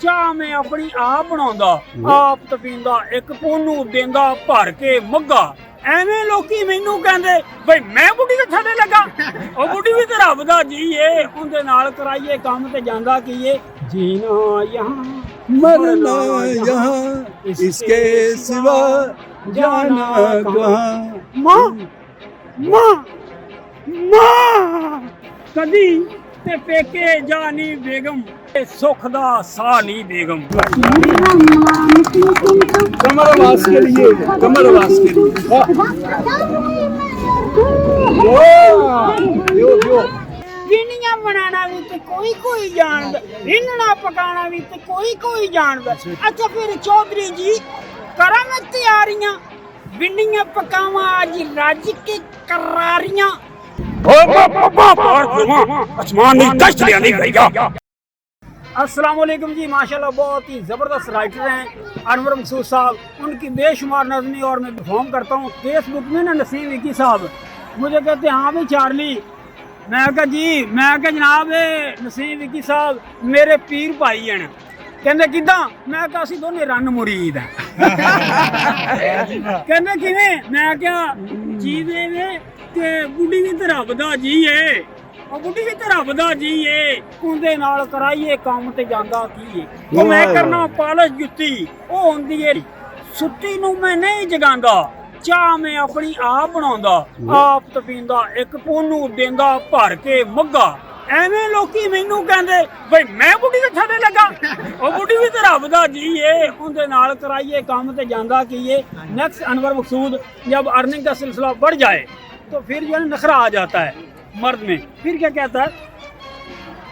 ਚਾਹ ਮੈਂ ਆਪਣੀ ਆਪ ਬਣਾਉਂਦਾ, ਆਪ ਤਪੀਂਦਾ, ਇੱਕ ਪੋਨੂ ਦਿੰਦਾ ਭਰ ਕੇ ਮੱਗਾ। ਐਵੇਂ ਲੋਕੀ ਮੈਨੂੰ ਕਹਿੰਦੇ ਬਈ ਮੈਂ ਬੁੱਢੀ ਦੇ ਥੱਲੇ ਲੱਗਾ। ਉਹ ਬੁੱਢੀ ਵੀ ਤੇ ਰੱਬ ਦਾ ਜੀ ਏ, ਉਹਦੇ ਨਾਲ ਕਰਾਈਏ ਕੰਮ ਤੇ ਜਾਂਦਾ ਕੀ ਏ। ਜੀਣਾ ਯਹਾਂ मरना यहाँ इसके सिवा जाना कहाँ। ਮਾਂ ਮਾਂ ਮਾਂ ਕਦੀ ਤੇ ਪੇਕੇ ਜਾਨੀ ਬੇਗਮ, ਤੇ ਸੁੱਖ ਦਾ ਸਾਹ ਨਹੀਂ ਬੇਗਮ। कमर आवाज के लिए, कमर आवाज के लिए। यो ਗਿਣੀਆਂ ਬਣਾਣਾ ਵੀ ਤੇ ਕੋਈ ਜਾਣਦਾ, ਰਿੰਨਣਾ ਪਕਾਣਾ ਵੀ ਤੇ ਕੋਈ ਜਾਣਦਾ। ਅੱਛਾ ਫਿਰ ਚੌਧਰੀ ਜੀ ਕਰਾਂ ਮੈਂ ਤਿਆਰੀਆਂ, ਵਿੰਡੀਆਂ ਪਕਾਵਾਂ ਅੱਜ ਰੱਜ ਕੇ ਕਰਾਰੀਆਂ। अस्सलाम वालेकुम जी, माशाल्लाह बहुत ही ज़बरदस्त राइटर हैं अनवर मसूद साहब। उनकी बेशुमार नज़में और मैं परफॉर्म करता हूँ। फेसबुक में ना नसीम विकी साहब मुझे कहते हैं हाँ भाई चार्ली। मैं कहा जी, मैं कहा जनाब नसीम विकी साहब मेरे पीर भाई हैं। कहते किदा? मैं कहा असीं दोने रन मुरीद हैं। कहते किवें? मैं क्या जी देवे ते बुढ़ी भी तो रब दा जी है। ਉਹ ਬੁੱਢੀ ਵੀ ਤੇ ਰੱਬ ਦਾ ਜੀ ਏ, ਉਹਦੇ ਨਾਲ ਕਰਾਈਏ ਕੰਮ ਤੇ ਜਾਂਦਾ ਕੀ ਏ। ਉਹ ਮੈਂ ਕਰਨਾ ਪਾਲਸ਼ ਜੁੱਤੀ, ਉਹ ਹੁੰਦੀ ਏ ਸੁੱਤੀ ਨੂੰ ਮੈਂ ਨਹੀਂ ਜਗਾਉਂਦਾ। ਚਾਹ ਮੈਂ ਆਪਣੀ ਆਪ ਬਣਾਉਂਦਾ, ਆਪ ਤਪੀਂਦਾ, ਇੱਕ ਪੋਨੂ ਦਿੰਦਾ ਭਰ ਕੇ ਮੱਗਾ। ਐਵੇਂ ਲੋਕੀ ਮੈਨੂੰ ਕਹਿੰਦੇ ਬਈ ਮੈਂ ਬੁੱਢੀ ਦੇ ਥੱਲੇ ਲੱਗਾ। ਉਹ ਬੁੱਢੀ ਵੀ ਤੇ ਰੱਬ ਦਾ ਜੀ ਏ, ਉਹਦੇ ਨਾਲ ਕਰਾਈਏ ਕੰਮ ਤੇ ਜਾਂਦਾ ਕੀ ਏ। नेक्स्ट अनवर मकसूद जब अर्निंग का सिलसिला बढ़ जाए तो फिर जो है नखरा आ जाता है मर्द में। फिर क्या कहता है?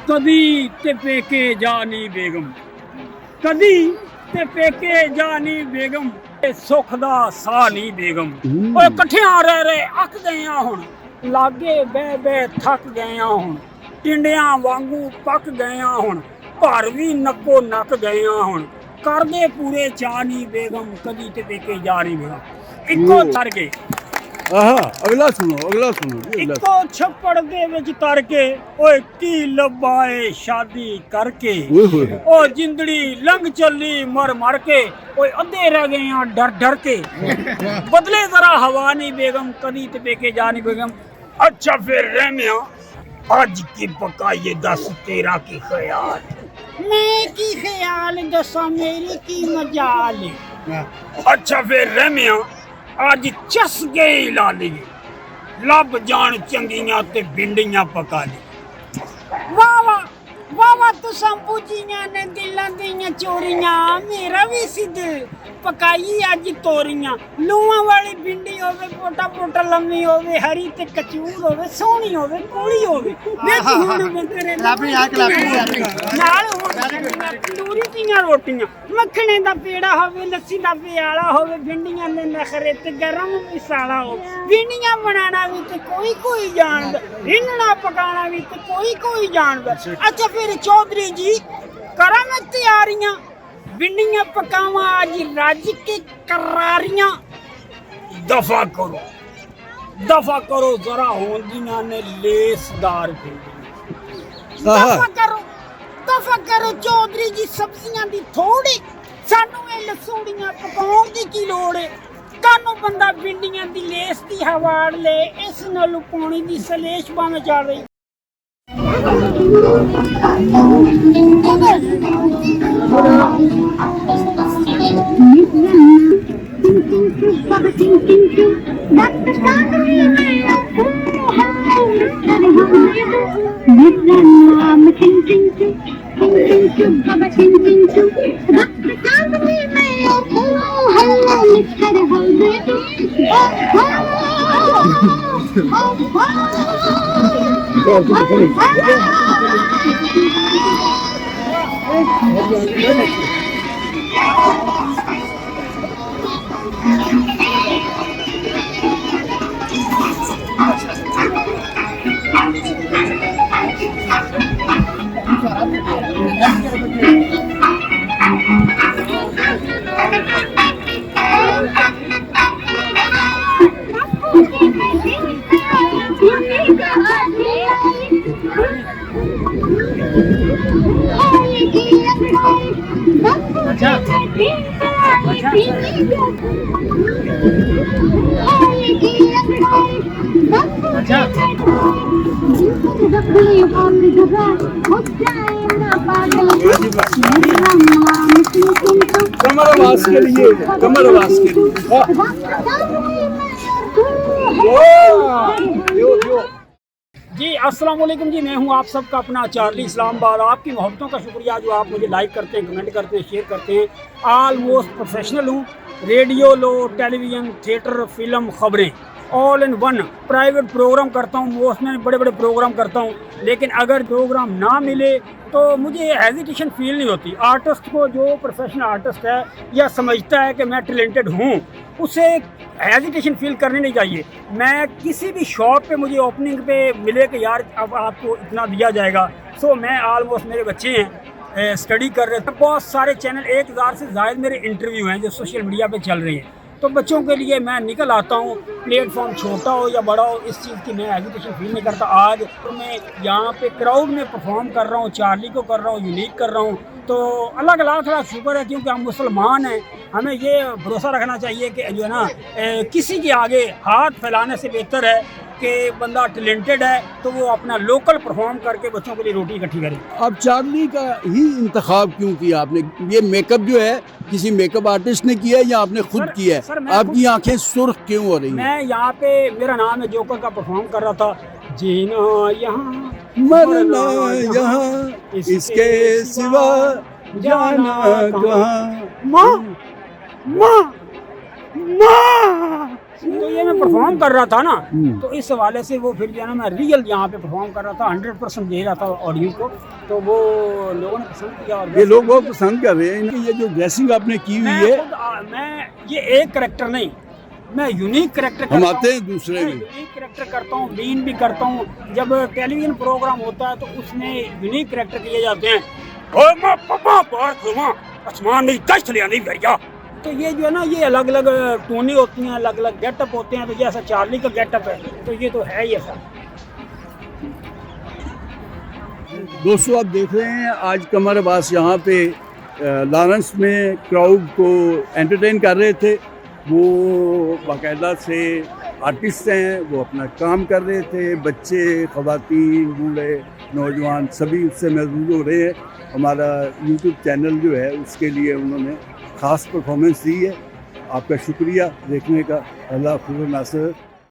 कदी ते पेके जानी बेगम, कदी ते पेके जानी बेगम, सुख दा साह नहीं बेगम। ओए कट्ठियां रह रहे अक गए हुण, लागे बह बह थक गए हुण, टिंडियां वांगू पक गए हुण, भर भी नक्को नक गए हुण, करदे पूरे चाह नहीं बेगम, कदी ते पेके जानी बेगम। इक्को तर के अगला सुनो जी, इको छप्पड़ दे विच तर के, ओए की लबाए शादी करके, ओ जिंदड़ी लंघ चली मर के, ओए अद्धे रह गए हैं डर के। बदले जरा हवा नहीं बेगम, कदी ते पेके जानी बेगम। अच्छा फिर रहमिया आज की पकाइए दस तेरा की ख्याल, मैं की ख्याल दसा मेरी की मजाल। अच्छा फिर रहमिया आज चस गए ला ली, लब जान चंगियां ते भिंडियां पका ली। वाह वाह वाह वाह तुसां पूजियां ने दिलां दियां चोरियां, मेरा भी सिद्ध पकाई अज तोरियां। लूआं वाली भिंडी होवे, पोटा पोटा लम्मी होवे, हरी ते कचूर होवे, सोहनी होवे, कूड़ी होवे, विच हुण बकरे नाल तंदूरी दियां रोटियां, मक्खणे दा पेड़ा होवे, लस्सी दा प्याला होवे, भिंडियां दे नखरे ते गरम मसाला होवे। भिंडियां बनाना भी ते कोई जानदा, रिन्नना पकाना भी ते कोई जानदा। अच्छा फिर चौधरी जी करा मैं तैयारियां, भिंडियां पकावां आज रज के करारियां। दफा करो जरा होंदियां ने लेसदार भिंडियां। दफा करो चौधरी जी सब्जियां दी थोड़ी, सानू ये लसूड़ियां पकाउण दी की लोड़ है। कानू बंदा भिंडियां दी लेस दी हवाड़ ले, इस नालों पानी दी सलेश भावें चल रही। अच्छा अच्छा कमर आवाज के लिए, कमर आवाज के लिए। जी अस्सलाम वालेकुम जी, मैं हूं आप सबका अपना चार्ली इस्लामाबाद। आपकी मोहब्बतों का शुक्रिया जो आप मुझे लाइक करते हैं, कमेंट करते हैं, शेयर करते हैं। ऑलमोस्ट प्रोफेशनल हूं, रेडियो लो, टेलीविज़न, थिएटर, फिल्म, खबरें all in one. Private program करता हूं, मोस्ट में बड़े बड़े प्रोग्राम करता हूं, लेकिन अगर प्रोग्राम ना मिले तो मुझे हेजिटेशन फील नहीं होती। आर्टिस्ट को, जो प्रोफेशनल आर्टिस्ट है या समझता है कि मैं टैलेंटेड हूँ, उसे हेजिटेशन फील करनी नहीं चाहिए। मैं किसी भी शॉप पे मुझे ओपनिंग पे मिले कि यार अब आपको इतना दिया जाएगा, सो मैं ऑलमोस्ट, मेरे बच्चे हैं स्टडी कर रहे थे, बहुत सारे चैनल 1000 से ज़ायद मेरे इंटरव्यू हैं जो सोशल मीडिया पे चल रहे हैं, तो बच्चों के लिए मैं निकल आता हूँ। प्लेटफॉर्म छोटा हो या बड़ा हो, इस चीज़ की मैं हेजिटेशन फील नहीं करता। आज तो मैं यहाँ पे क्राउड में परफॉर्म कर रहा हूँ, चार्ली को कर रहा हूँ, यूनिक कर रहा हूँ, तो अल्लाह का लाख लाख शुक्र है, क्योंकि हम मुसलमान हैं। हमें ये भरोसा रखना चाहिए कि जो है ना, किसी के आगे हाथ फैलाने से बेहतर है कि बंदा टैलेंटेड है तो वो अपना लोकल परफॉर्म करके बच्चों के लिए रोटी इकट्ठी करे। अब चार्ली का ही इंतखाब क्यों किया आपने? ये मेकअप जो है किसी मेकअप आर्टिस्ट ने किया है या आपने खुद किया है? आपकी आंखें सुर्ख क्यों हो रही हैं? मैं यहाँ पे, मेरा नाम है जोकर का परफॉर्म कर रहा था। जीना यहाँ मरना यहाँ, इसके सिवा जाना कहाँ। माँ माँ माँ, तो ये मैं परफॉर्म कर रहा था ना, तो इस हवाले से वो फिर जो है ना, मैं रियल यहाँ पे परफॉर्म कर रहा था, 100% दे रहा था ऑडियंस को, तो वो लोगों ने पसंद किया। और ये लोग बहुत पसंद कर रहे हैं। ये जो ड्रेसिंग आपने की हुई है, मैं ये एक करेक्टर नहीं, मैं यूनिक करेक्टर हम आते हैं दूसरे में, यूनिक करेक्टर करता हूँ, बीन भी करता हूँ। जब टेलीविजन प्रोग्राम होता है तो उसमें यूनिक करेक्टर किए जाते हैं। आसमान नहीं दस लिया नहीं भैया, तो ये जो है ना, ये अलग अलग टोनी होती हैं, अलग अलग गेटअप होते हैं। तो जैसा चार्ली का गेटअप है, तो ये तो है ही ऐसा। दोस्तों आप देख रहे हैं आज कमर अब्बास यहाँ पे लॉरेंस में क्राउड को एंटरटेन कर रहे थे। वो बाकायदा से आर्टिस्ट हैं, वो अपना काम कर रहे थे। बच्चे, ख़वातीन, बूढ़े, नौजवान सभी उससे महसूस हो रहे हैं। हमारा यूट्यूब चैनल जो है उसके लिए उन्होंने ख़ास परफॉर्मेंस दी है। आपका शुक्रिया देखने का। अल्लाह खुदा नासर।